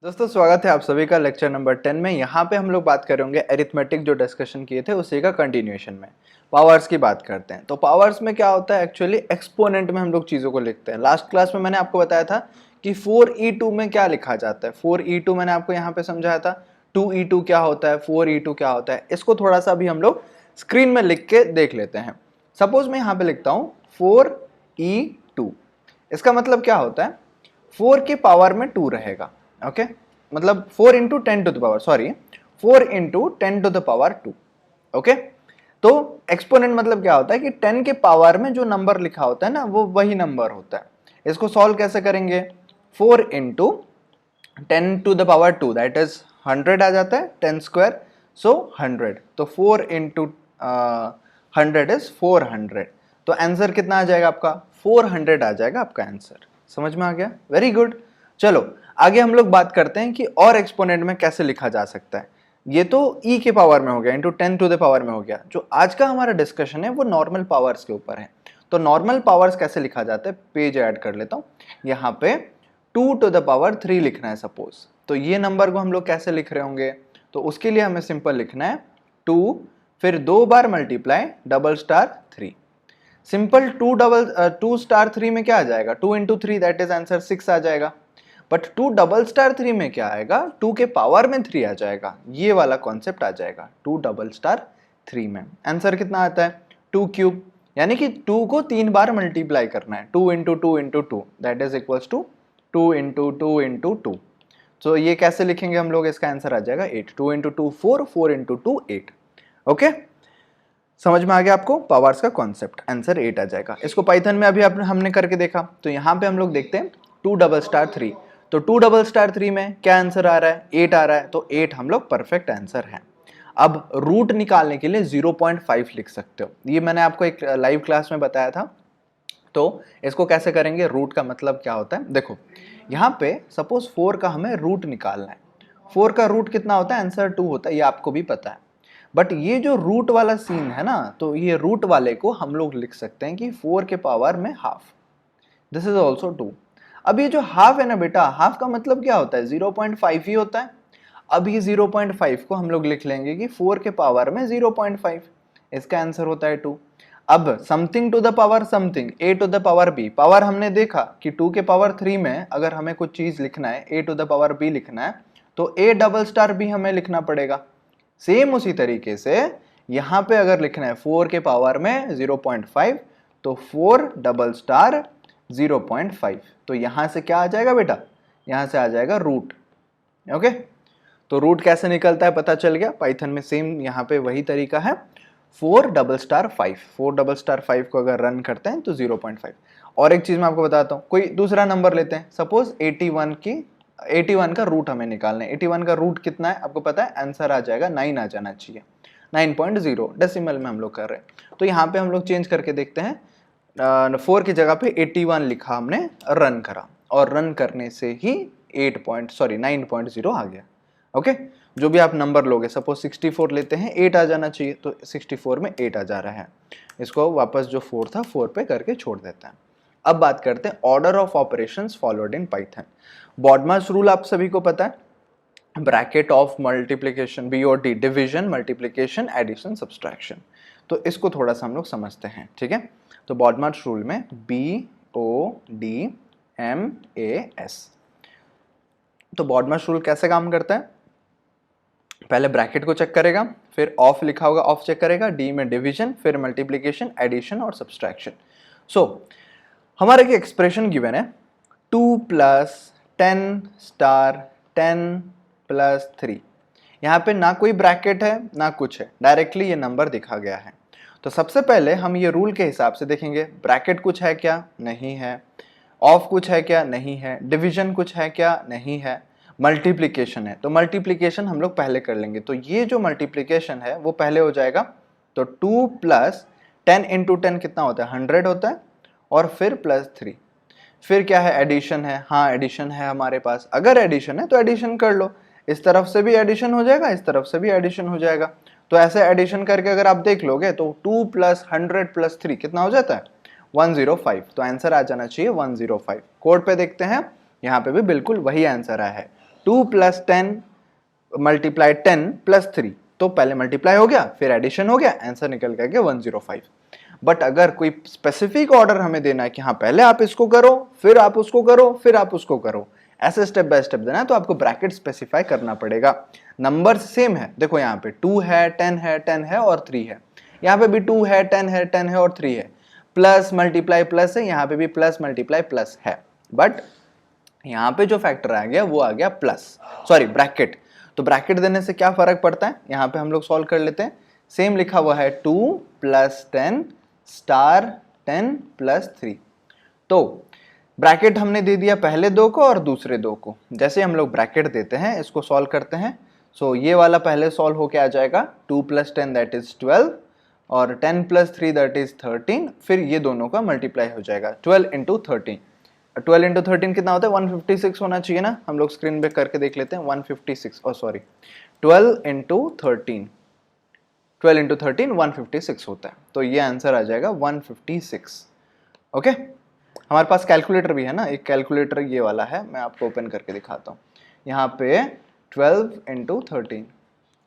दोस्तों स्वागत है आप सभी का लेक्चर नंबर 10 में। यहाँ पे हम लोग बात करेंगे एरिथमेटिक जो डिस्कशन किए थे उसी का कंटिन्यूएशन में पावर्स की बात करते हैं। तो पावर्स में क्या होता है, एक्चुअली एक्सपोनेंट में हम लोग चीज़ों को लिखते हैं। लास्ट क्लास में मैंने आपको बताया था कि 4e2 में क्या लिखा जाता है। 4e2 मैंने आपको यहाँ पे समझाया था। 2e2 क्या होता है, 4e2 क्या होता है, इसको थोड़ा सा अभी हम लोग स्क्रीन में लिख के देख लेते हैं। सपोज मैं यहाँ पे लिखता हूँ 4e2, इसका मतलब क्या होता है, 4 के पावर में 2 रहेगा। ओके मतलब 4 into 10 to the power 4 into 10 to the power 2। Okay तो एक्सपोनेंट मतलब क्या होता है कि 10 के पावर में जो नंबर लिखा होता है ना वो वही नंबर होता है। इसको सॉल्व कैसे करेंगे, 4 into 10 to the power 2 that is 100 आ जाता है, 10 स्क्वायर सो 100। तो 4 इंटू 100 इज 400। तो आंसर कितना आ जाएगा आपका, 400 आ जाएगा आपका आंसर। समझ में आ गया, वेरी गुड। चलो आगे हम लोग बात करते हैं कि और एक्सपोनेंट में कैसे लिखा जा सकता है। ये तो e के पावर में हो गया, इंटू 10 टू द पावर में हो गया। जो आज का हमारा डिस्कशन है वो नॉर्मल पावर्स के ऊपर है। तो नॉर्मल पावर्स कैसे लिखा जाता है, पेज ऐड कर लेता हूँ। यहाँ पे 2 टू द पावर 3 लिखना है सपोज। तो ये नंबर को हम लोग कैसे लिख रहे होंगे, तो उसके लिए हमें सिंपल लिखना है 2 फिर 2 बार multiply double star 3। Simple 2 star 3 में क्या आ जाएगा, 2 इंटू 3 दैट इज आंसर 6 आ जाएगा। बट 2 डबल स्टार 3 में क्या आएगा, 2 के पावर में 3 आ जाएगा। ये वाला कॉन्सेप्ट आ जाएगा 2 डबल स्टार 3 में। आंसर कितना आता है, 2 क्यूब, यानी कि 2 को 3 बार मल्टीप्लाई करना है। 2 into 2 into 2 that is equals to 2 into 2 into 2। तो ये कैसे लिखेंगे हम लोग, इसका आंसर आ जाएगा 8। 2 इंटू 2 4, 4 इंटू 2 8। ओके समझ में आ गया आपको पावर्स का कॉन्सेप्ट, आंसर 8 आ जाएगा। इसको पाइथन में अभी हमने करके देखा। तो यहाँ पे हम लोग देखते हैं 2 डबल स्टार 3। तो 2 डबल स्टार 3 में क्या आंसर आ रहा है, 8 आ रहा है। तो 8 हम लोग परफेक्ट आंसर है। अब रूट निकालने के लिए 0.5 लिख सकते हो, ये मैंने आपको एक लाइव क्लास में बताया था। तो इसको कैसे करेंगे, रूट का मतलब क्या होता है, देखो यहाँ पे सपोज 4 का हमें रूट निकालना है। 4 का रूट कितना होता है, आंसर 2 होता है, ये आपको भी पता है। बट ये जो रूट वाला सीन है ना, तो ये रूट वाले को हम लोग लिख सकते हैं कि 4 के पावर में हाफ, दिस इज ऑल्सो 2। अब ये जो हाफ है ना बेटा, हाफ का मतलब क्या होता है, 0.5 ही होता है। अब ये 0.5 को हम लोग लिख लेंगे कि 4 के पावर में 0.5, इसका आंसर होता है 2। अब something to the power something, a to the power b। Power हमने देखा कि 2 के पावर 3 में अगर हमें कुछ चीज लिखना है, a to the power b लिखना है, तो a डबल स्टार b हमें लिखना पड़ेगा। सेम उसी तरीके से यहां पे अगर लिखना है 4 के पावर में 0.5, तो 4 डबल स्टार 0.5। तो यहां से क्या आ जाएगा बेटा, यहां से आ जाएगा रूट। ओके तो रूट कैसे निकलता है पता चल गया। पाइथन में सेम यहाँ पे वही तरीका है, 4 डबल स्टार 5। 4 डबल स्टार 5 को अगर रन करते हैं तो 0.5। और एक चीज मैं आपको बताता हूँ, कोई दूसरा नंबर लेते हैं, सपोज 81 का रूट हमें निकालना है। 81 का रूट कितना है आपको पता है, आंसर आ जाएगा 9 आ जाना चाहिए, 9.0 डेसिमल में हम लोग कर रहे हैं। तो यहाँ पे हम लोग चेंज करके देखते हैं, 4 की जगह पे 81 लिखा हमने, रन करा, और रन करने से ही 9.0 आ गया। ओके जो भी आप नंबर लोगे, सपोज 64 लेते हैं, 8 आ जाना चाहिए, तो 64 में 8 आ जा रहा है। इसको वापस जो 4 था 4 पे करके छोड़ देता है। अब बात करते हैं order of operations followed in Python. BODMAS rule आप सभी को पता है, bracket of multiplication, BOD, division, multiplication, addition, subtraction. तो इसको थोड़ा सा हम लोग समझते हैं, ठीक है। तो बॉडमास रूल में BODMAS। तो बॉडमास रूल कैसे काम करता है, पहले ब्रैकेट को चेक करेगा, फिर ऑफ लिखा होगा ऑफ चेक करेगा, डी में डिवीजन, फिर मल्टीप्लिकेशन, एडिशन और सब्सट्रैक्शन। सो हमारे एक एक्सप्रेशन गिवन है 2 प्लस 10 स्टार 10 प्लस 3। यहाँ पे ना कोई ब्रैकेट है ना कुछ है, डायरेक्टली ये नंबर दिखा गया है। तो सबसे पहले हम ये रूल के हिसाब से देखेंगे, ब्रैकेट कुछ है क्या, नहीं है। ऑफ कुछ है क्या, नहीं है। डिवीजन कुछ है क्या, नहीं है। मल्टीप्लिकेशन है, तो मल्टीप्लिकेशन हम लोग पहले कर लेंगे। तो ये जो मल्टीप्लिकेशन है वो पहले हो जाएगा। तो 2 प्लस 10 इंटू 10 कितना होता है, 100 होता है, और फिर प्लस 3। फिर क्या है, एडिशन है, हाँ एडिशन है हमारे पास। अगर एडिशन है तो एडिशन कर लो, इस तरफ से भी एडिशन हो जाएगा, इस तरफ से भी एडिशन हो जाएगा। तो ऐसे एडिशन करके अगर आप देख लोगे तो 2 प्लस 100 प्लस 3 कितना हो जाता है, 105। तो आंसर आ जाना चाहिए 105। कोड पे देखते हैं, यहाँ पे भी बिल्कुल वही आंसर आया है 2 प्लस 10 मल्टीप्लाई 10 प्लस 3, तो पहले मल्टीप्लाई हो गया फिर एडिशन हो गया, आंसर निकल गया 105। बट अगर कोई स्पेसिफिक ऑर्डर हमें देना है कि हाँ पहले आप इसको करो फिर आप उसको करो फिर आप उसको करो, ऐसे स्टेप बाय स्टेप देना है, तो आपको ब्रैकेट स्पेसिफाई करना पड़ेगा। नंबर्स सेम है, देखो यहाँ पे 2 है 10 है 10 है और 3 है, यहाँ पे भी 2 है 10 है 10 है और 3 है, प्लस मल्टीप्लाई प्लस है, यहाँ पे भी प्लस मल्टीप्लाई प्लस है, बट यहाँ पे जो फैक्टर आ गया वो आ गया प्लस, सॉरी ब्रैकेट। तो ब्रैकेट देने से क्या फर्क पड़ता है, यहाँ पे हम लोग सॉल्व कर लेते हैं। सेम लिखा हुआ है 2 प्लस 10 स्टार 10 प्लस 3, तो ब्रैकेट हमने दे दिया पहले दो को और दूसरे दो को। जैसे हम लोग ब्रैकेट देते हैं इसको सॉल्व करते हैं, सो ये वाला पहले सॉल्व होके आ जाएगा 2 प्लस 10 दैट इज 12 और 10 प्लस 3 दैट इज 13, फिर ये दोनों का मल्टीप्लाई हो जाएगा 12 इंटू 13। 12 इंटू 13 कितना होता है 156 होना चाहिए ना, हम लोग स्क्रीन पे करके देख लेते हैं 156, और सॉरी 12 इंटू 13, 12 इंटू 13 156 होता है, तो ये आंसर आ जाएगा 156। ओके, हमारे पास कैलकुलेटर भी है ना, एक कैलकुलेटर ये वाला है, मैं आपको ओपन करके दिखाता हूँ। यहाँ पे 12 इंटू 13,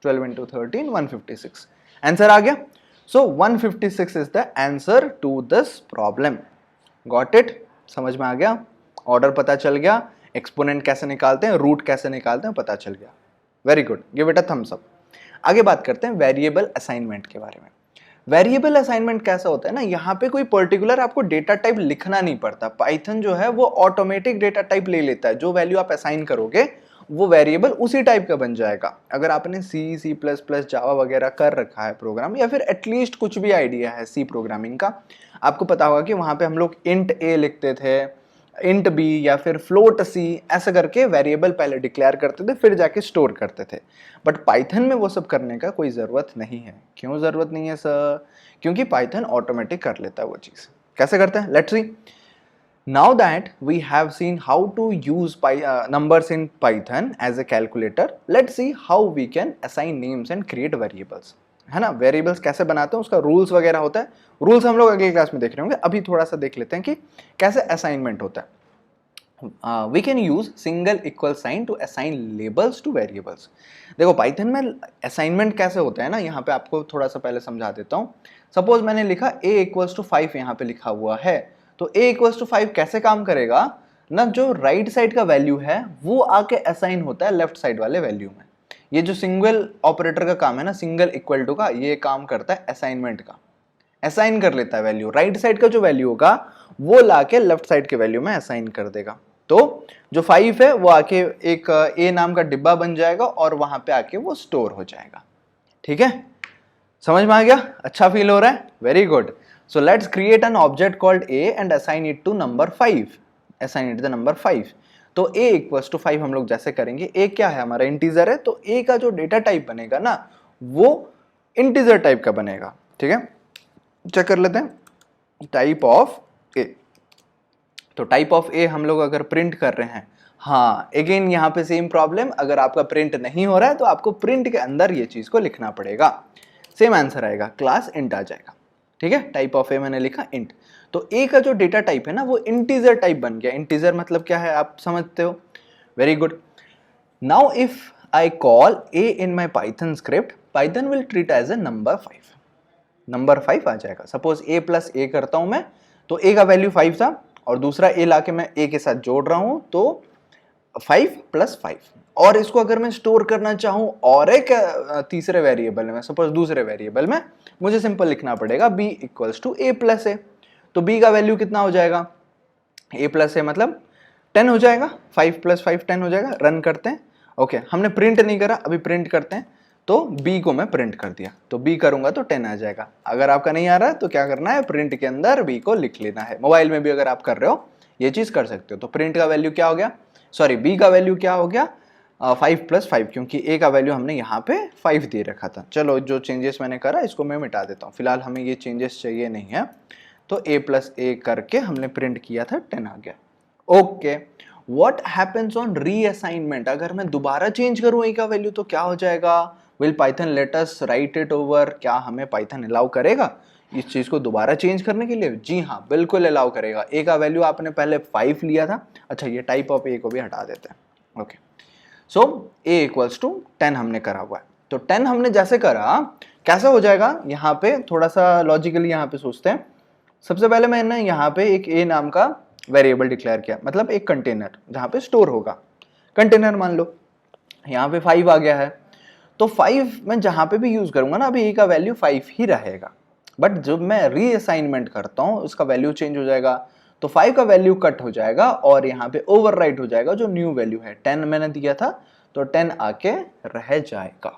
12 इंटू 13 156, आंसर आ गया। So 156 is the answer to this problem. Got it, समझ में आ गया, ऑर्डर पता चल गया, एक्सपोनेंट कैसे निकालते हैं, रूट कैसे निकालते हैं पता चल गया। Very good, give it a thumbs up. आगे बात करते हैं वेरिएबल असाइनमेंट के बारे में। वेरिएबल असाइनमेंट कैसा होता है ना, यहाँ पे कोई पर्टिकुलर आपको डेटा टाइप लिखना नहीं पड़ता। पाइथन जो है वो ऑटोमेटिक डेटा टाइप ले लेता है, जो वैल्यू आप असाइन करोगे वो वेरिएबल उसी टाइप का बन जाएगा। अगर आपने सी प्लस प्लस जावा वगैरह कर रखा है प्रोग्राम, या फिर एटलीस्ट कुछ भी आइडिया है सी प्रोग्रामिंग का, आपको पता होगा कि वहाँ पे हम लोग इंट ए लिखते थे, इंट बी या फिर फ्लोट सी, ऐसा करके वेरिएबल पहले डिक्लेयर करते थे फिर जाके स्टोर करते थे। बट पाइथन में वो सब करने का कोई ज़रूरत नहीं है। क्यों ज़रूरत नहीं है सर? क्योंकि पाइथन ऑटोमेटिक कर लेता है वो चीज़। कैसे करते हैं, let's see. Now that we have seen how to use numbers in Python as a calculator, let's see how we can assign names and create variables, है ना। वेरिएबल्स कैसे बनाते हैं उसका रूल्स वगैरह होता है, रूल्स हम लोग अगली क्लास में देख रहे होंगे। अभी थोड़ा सा देख लेते हैं कि कैसे असाइनमेंट होता है। We can use single equal sign to assign labels to variables. देखो पाइथन में असाइनमेंट कैसे होता है ना, यहाँ पे आपको थोड़ा सा पहले समझा देता हूँ। सपोज मैंने लिखा a इक्वल्स टू 5 यहाँ पे लिखा हुआ है, तो a इक्वल्स टू 5 कैसे काम करेगा ना, जो राइट साइड का वैल्यू है वो आके असाइन होता है लेफ्ट साइड वाले वैल्यू में। ये जो सिंगल ऑपरेटर का काम है ना, सिंगल इक्वल टू का, ये काम करता है असाइनमेंट का। असाइन कर लेता है वैल्यू, राइट साइड का जो वैल्यू होगा वो लाके लेफ्ट साइड के वैल्यू में असाइन कर देगा। तो जो 5 है वो आके एक a नाम का डिब्बा बन जाएगा और वहां पे आके वो स्टोर हो जाएगा। ठीक है, समझ में आ गया, अच्छा फील हो रहा है, very good. So let's create an object called a and assign it to number 5, assign it the number 5। तो a इक्वल्स टू 5 हम लोग जैसे करेंगे, a क्या है हमारा इंटीजर है, तो a का जो डेटा टाइप बनेगा ना वो इंटीजर टाइप का बनेगा। ठीक है, चेक कर लेते हैं टाइप ऑफ a। तो टाइप ऑफ a हम लोग अगर प्रिंट कर रहे हैं, हाँ अगेन यहाँ पे सेम प्रॉब्लम, अगर आपका प्रिंट नहीं हो रहा है तो आपको प्रिंट के अंदर ये चीज को लिखना पड़ेगा, सेम आंसर आएगा, क्लास इंट आ जाएगा। ठीक है, टाइप ऑफ ए मैंने लिखा इंट, तो ए का जो डेटा टाइप है ना वो इंटीजर टाइप बन गया। इंटीजर मतलब क्या है आप समझते हो, very good. Now if I call a in my Python script, Python will treat as a number 5, number 5 आ जाएगा। सपोज a प्लस ए करता हूं मैं, तो a का वैल्यू 5 था और दूसरा a लाके मैं a के साथ जोड़ रहा हूं, तो 5 प्लस 5। और इसको अगर मैं स्टोर करना चाहूं और एक तीसरे वेरिएबल में, सपोज दूसरे वेरिएबल में, मुझे सिंपल लिखना पड़ेगा b equals to a plus a. तो b का वैल्यू कितना हो जाएगा, a प्लस ए मतलब 10 हो जाएगा, 5 प्लस 5 10 हो जाएगा। रन करते हैं, ओके हमने प्रिंट नहीं करा, अभी प्रिंट करते हैं। तो b को मैं प्रिंट कर दिया, तो b करूंगा तो 10 आ जाएगा। अगर आपका नहीं आ रहा है तो क्या करना है, प्रिंट के अंदर b को लिख लेना है। मोबाइल में भी अगर आप कर रहे हो ये चीज कर सकते हो। तो प्रिंट का वैल्यू क्या हो गया, सॉरी b का वैल्यू क्या हो गया 5 प्लस 5, क्योंकि a का वैल्यू हमने यहाँ पे 5 दे रखा था। चलो जो चेंजेस मैंने करा इसको मैं मिटा देता हूँ, फिलहाल हमें ये चेंजेस चाहिए नहीं है। तो a प्लस ए करके हमने प्रिंट किया था, 10 आ गया। Okay, what happens on reassignment, अगर मैं दोबारा चेंज करूँ a का वैल्यू तो क्या हो जाएगा, will Python let us right it over, क्या हमें पाइथन अलाउ करेगा इस चीज को दोबारा चेंज करने के लिए? जी हाँ, बिल्कुल अलाउ करेगा। a का वैल्यू आपने पहले 5 लिया था, अच्छा ये टाइप ऑफ a को भी हटा देते हैं। Okay, so a equals to 10 हमने करा हुआ है। तो 10 हमने जैसे करा कैसे हो जाएगा, यहाँ पे थोड़ा सा लॉजिकली यहाँ पे सोचते हैं। सबसे पहले मैंने यहाँ पे एक a नाम का वेरिएबल डिक्लेयर किया, मतलब एक कंटेनर जहाँ पे स्टोर होगा। कंटेनर मान लो यहाँ पे 5 आ गया है, तो 5 मैं जहाँ पे भी यूज करूंगा ना, अभी a का वैल्यू 5 ही रहेगा, बट जब मैं रीअसाइनमेंट करता हूँ उसका वैल्यू चेंज हो जाएगा, तो 5 का वैल्यू कट हो जाएगा और यहाँ पे ओवरराइट हो जाएगा जो न्यू वैल्यू है। 10 मैंने दिया था तो 10 आके रह जाएगा।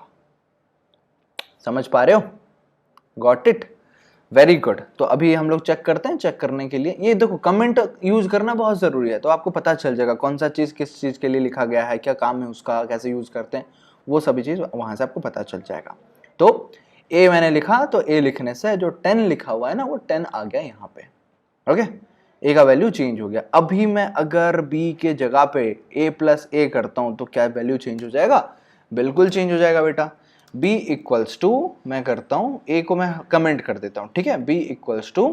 समझ पा रहे हो? Got it? Very good. तो अभी हम लोग चेक करते हैं। चेक करने के लिए ये देखो कमेंट यूज करना बहुत जरूरी है, तो आपको पता चल जाएगा कौन सा चीज किस चीज के लिए लिखा गया है, क्या काम है उसका, कैसे यूज करते हैं, वो सभी चीज वहां से आपको पता चल जाएगा। तो ए मैंने लिखा, तो ए लिखने से जो 10 लिखा हुआ है ना वो 10 आ गया यहाँ पे। ओके, ए का वैल्यू चेंज हो गया। अभी मैं अगर बी के जगह पे ए प्लस ए करता हूं तो क्या वैल्यू चेंज हो जाएगा? बिल्कुल चेंज हो जाएगा बेटा। b इक्वल्स टू मैं करता हूं, a को मैं कमेंट कर देता हूं, ठीक है, b equals to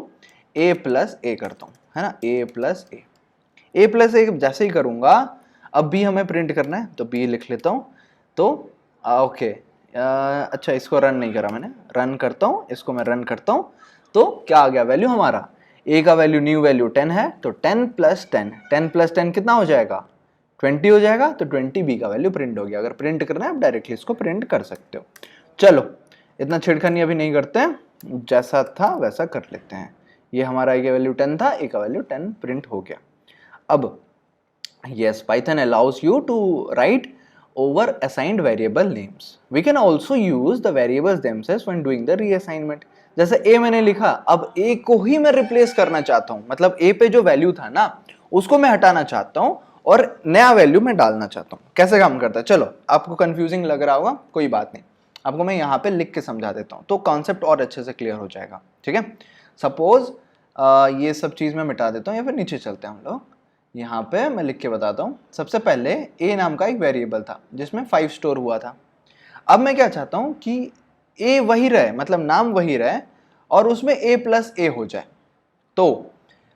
a plus a करता हूं, है ना, a प्लस ए जैसे ही करूंगा, अब b हमें प्रिंट करना है तो b लिख लेता हूं। तो ओके, अच्छा इसको रन नहीं करा मैंने, रन करता हूं, इसको मैं रन करता हूं, तो क्या आ गया वैल्यू हमारा? a का वैल्यू न्यू वैल्यू 10 है, तो 10 प्लस 10, 10 प्लस 10 कितना हो जाएगा? 20 हो जाएगा। तो 20 बी का वैल्यू प्रिंट हो गया। अगर प्रिंट करना है आप डायरेक्टली इसको प्रिंट कर सकते हो। चलो इतना छेड़खानी अभी नहीं करते हैं, जैसा था वैसा कर लेते हैं। ये हमारा ए का वैल्यू 10 था, ए का वैल्यू 10 प्रिंट हो गया। अब yes, Python allows you to write over assigned variable names. We can also use the variables themselves when doing the reassignment. जैसे a मैंने लिखा, अब a को ही मैं रिप्लेस करना चाहता हूं, मतलब a पे जो वैल्यू था ना उसको मैं हटाना चाहता हूं और नया वैल्यू मैं डालना चाहता हूं। कैसे काम करता है? चलो आपको कंफ्यूजिंग लग रहा होगा, कोई बात नहीं, आपको मैं यहाँ पे लिख के समझा देता हूँ तो कॉन्सेप्ट और अच्छे से क्लियर हो जाएगा। ठीक है, सपोज ये सब चीज मैं मिटा देता हूँ या फिर नीचे चलते हैं हम लोग। यहाँ पे मैं लिख के बताता हूँ। सबसे पहले a नाम का एक वेरिएबल था जिसमें 5 स्टोर हुआ था। अब मैं क्या चाहता हूँ कि a वही रहे, मतलब नाम वही रहे और उसमें a प्लस ए हो जाए। तो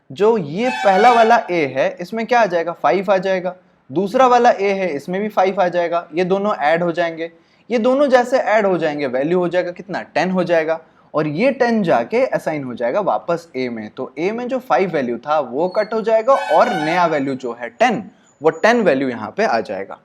जो ये पहला वाला a है इसमें क्या आ जाएगा? 5 आ जाएगा। दूसरा वाला a है इसमें भी 5 आ जाएगा। ये दोनों ऐड हो जाएंगे, ये दोनों जैसे ऐड हो जाएंगे वैल्यू हो जाएगा कितना? 10 हो जाएगा और ये 10 जाके असाइन हो जाएगा वापस a में। तो a में जो 5 वैल्यू था वो कट हो जाएगा और नया वैल्यू जो है 10, वो 10 वैल्यू यहाँ पे आ जाएगा।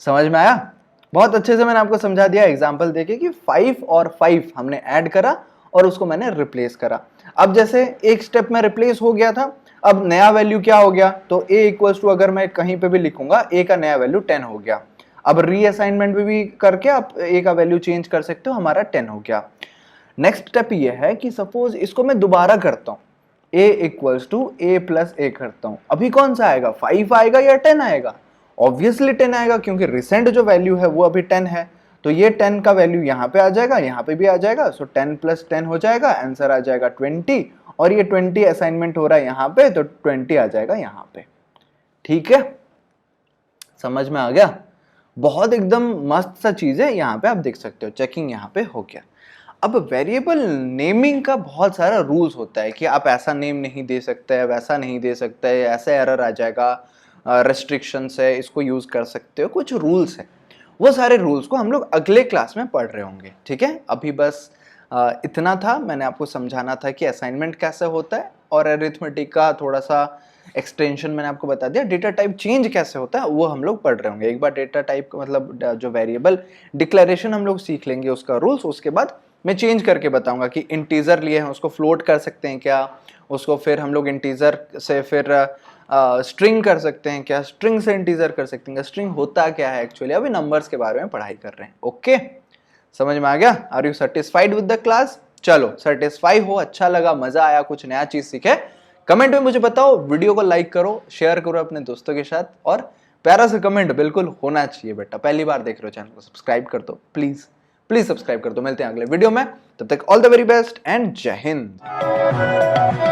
समझ में आया? बहुत अच्छे से मैंने आपको समझा दिया एग्जाम्पल देके कि 5 और 5 हमने ऐड करा और उसको मैंने रिप्लेस करा। अब जैसे एक स्टेप में रिप्लेस हो गया था, अब नया वैल्यू क्या हो गया? तो a इक्वल्स टू अगर मैं कहीं पे भी लिखूंगा a का नया वैल्यू 10 हो गया। अब रीअसाइनमेंट भी करके आप a का वैल्यू चेंज कर सकते हो, हमारा 10 हो गया। नेक्स्ट स्टेप ये है कि सपोज इसको मैं दोबारा करता हूं, a equals to a plus a करता हूं। अभी कौन सा आएगा? 5 आएगा या 10 आएगा? ऑब्वियसली 10 आएगा क्योंकि रिसेंट जो वैल्यू है वो अभी 10 है। तो ये 10 का वैल्यू यहाँ पे आ जाएगा, यहाँ पे भी आ जाएगा। सो 10 प्लस 10 हो जाएगा, आंसर आ जाएगा 20 और ये 20 असाइनमेंट हो रहा है यहाँ पे, तो 20 आ जाएगा यहाँ पे। ठीक है, समझ में आ गया? बहुत एकदम मस्त सा चीज है, यहाँ पे आप देख सकते हो। चेकिंग यहाँ पे हो गया। अब वेरिएबल नेमिंग का बहुत सारा रूल्स होता है कि आप ऐसा नेम नहीं दे सकते, वैसा नहीं दे सकते, ऐसे एरर आ जाएगा, रेस्ट्रिक्शंस है, इसको यूज कर सकते हो, कुछ रूल्स है। वो सारे रूल्स को हम लोग अगले क्लास में पढ़ रहे होंगे। ठीक है, अभी बस इतना था, मैंने आपको समझाना था कि असाइनमेंट कैसे होता है और अरिथमेटिक का थोड़ा सा एक्सटेंशन मैंने आपको बता दिया। डेटा टाइप चेंज कैसे होता है वो हम लोग पढ़ रहे होंगे। एक बार डेटा टाइप मतलब जो वेरिएबल डिक्लेरेशन हम लोग सीख लेंगे उसका रूल्स, उसके बाद मैं चेंज करके बताऊंगा कि इंटीजर लिए हैं उसको फ्लोट कर सकते हैं क्या, उसको फिर हम लोग इंटीजर से फिर स्ट्रिंग कर सकते हैं क्या, स्ट्रिंग से इंटीजर कर सकते हैं, स्ट्रिंग होता क्या है एक्चुअली। अभी नंबर्स के बारे में पढ़ाई कर रहे हैं। ओके, समझ में आ गया? Are you satisfied with the class? चलो सेटिस्फाई हो, अच्छा लगा, मजा आया, कुछ नया चीज सीखे, कमेंट में मुझे बताओ। वीडियो को लाइक करो, शेयर करो अपने दोस्तों के साथ और प्यारा सा कमेंट बिल्कुल होना चाहिए बेटा। पहली बार देख रहे हो चैनल को सब्सक्राइब कर दो प्लीज, प्लीज सब्सक्राइब कर दो। मिलते हैं अगले वीडियो में, तब तक all the very best and जय हिंद।